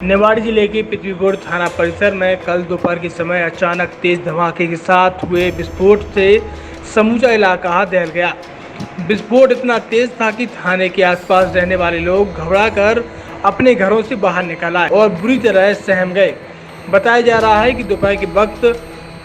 निवाड़ी जिले के पृथ्वीपुर थाना परिसर में कल दोपहर के समय अचानक तेज धमाके के साथ हुए विस्फोट से समूचा इलाका दहल गया। विस्फोट इतना तेज था कि थाने के आसपास रहने वाले लोग घबराकर अपने घरों से बाहर निकल आए और बुरी तरह सहम गए। बताया जा रहा है कि दोपहर के वक्त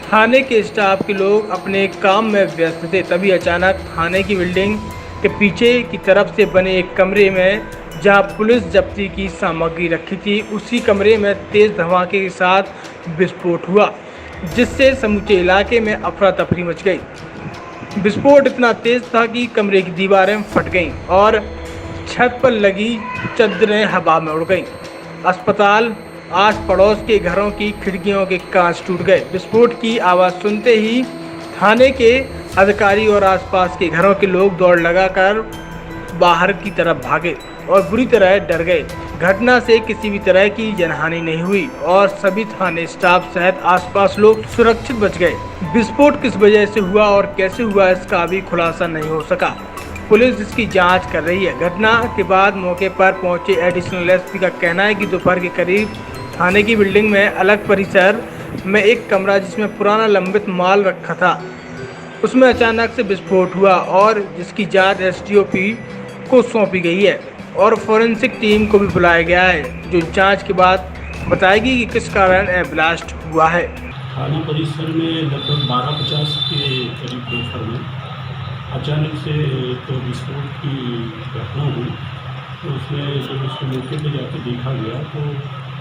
थाने के स्टाफ के लोग अपने काम में व्यस्त थे, तभी अचानक थाने की बिल्डिंग के पीछे की तरफ से बने एक कमरे में जहां पुलिस जब्ती की सामग्री रखी थी, उसी कमरे में तेज धमाके के साथ विस्फोट हुआ, जिससे समूचे इलाके में अफरा तफरी मच गई। विस्फोट इतना तेज था कि कमरे की दीवारें फट गईं और छत पर लगी चादरें हवा में उड़ गईं। अस्पताल, आस पड़ोस के घरों की खिड़कियों के कांच टूट गए। विस्फोट की आवाज़ सुनते ही थाने के अधिकारी और आसपास के घरों के लोग दौड़ लगाकर बाहर की तरफ भागे और बुरी तरह डर गए। घटना से किसी भी तरह की जनहानि नहीं हुई और सभी थाने स्टाफ सहित आसपास लोग सुरक्षित बच गए। विस्फोट किस वजह से हुआ और कैसे हुआ, इसका अभी खुलासा नहीं हो सका। पुलिस इसकी जांच कर रही है। घटना के बाद मौके पर पहुंचे एडिशनल एसपी का कहना है कि दोपहर के करीब थाने की बिल्डिंग में अलग परिसर में एक कमरा जिसमें पुराना लंबित माल रखा था, उसमें अचानक से विस्फोट हुआ और जिसकी जांच एसडीओपी को सौंपी गई है और फोरेंसिक टीम को भी बुलाया गया है, जो जांच के बाद बताएगी कि किस कारण यह ब्लास्ट हुआ है। थाना परिसर में लगभग 12:50 के करीब दोपहर में अचानक से एक विस्फोट की घटना हुई। तो उसमें जब उसको मौके पर जाकर देखा गया तो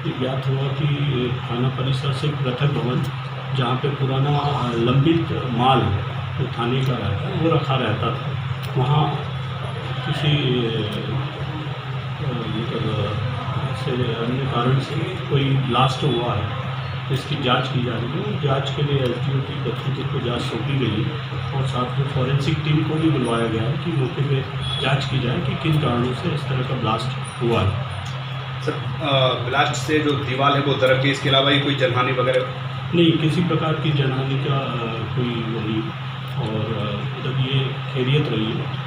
ये ज्ञात हुआ कि थाना परिसर से पृथक भवन, जहाँ पे पुराना लंबित माल जो थाने का रहता है वो रखा रहता था, वहाँ किसी से अन्य कारण से कोई ब्लास्ट हुआ है। तो इसकी जांच की जा रही है। जांच के लिए एसडीओ की दफ्तर को जांच सौंपी गई है और साथ में फॉरेंसिक टीम को भी बुलवाया गया है कि मौके पे जांच की जाए कि किन कारणों से इस तरह का ब्लास्ट हुआ है। सर, ब्लास्ट से जो दीवार है वो दरक गई, इसके अलावा ही कोई जनहानि वगैरह नहीं, किसी प्रकार की जनहानि का कोई नहीं और मतलब ये खैरियत रही है।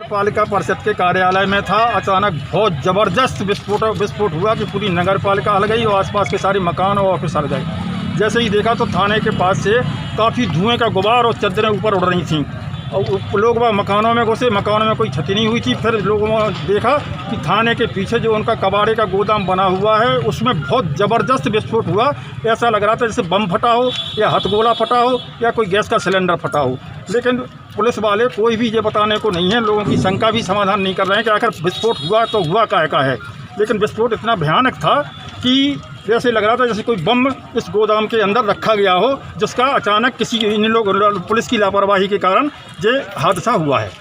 पालिका परिषद के कार्यालय में था, अचानक बहुत ज़बरदस्त विस्फोट हुआ कि पूरी नगर पालिका हल गई और आसपास के सारे मकान और ऑफिस हल गए। जैसे ही देखा तो थाने के पास से काफ़ी धुएं का गुबार और चादरें ऊपर उड़ रही थीं और लोग वह मकानों में घुसे। मकानों में कोई क्षति नहीं हुई थी। फिर लोगों ने देखा कि थाने के पीछे जो उनका कबाड़े का गोदाम बना हुआ है उसमें बहुत ज़बरदस्त विस्फोट हुआ। ऐसा लग रहा था जैसे बम फटा हो या हथगोला फटा हो या कोई गैस का सिलेंडर फटा हो। लेकिन पुलिस वाले कोई भी ये बताने को नहीं है, लोगों की शंका भी समाधान नहीं कर रहे हैं कि आखिर विस्फोट हुआ तो हुआ काहे का है। लेकिन विस्फोट इतना भयानक था कि जैसे लग रहा था जैसे कोई बम इस गोदाम के अंदर रखा गया हो, जिसका अचानक किसी इन लोग पुलिस की लापरवाही के कारण ये हादसा हुआ है।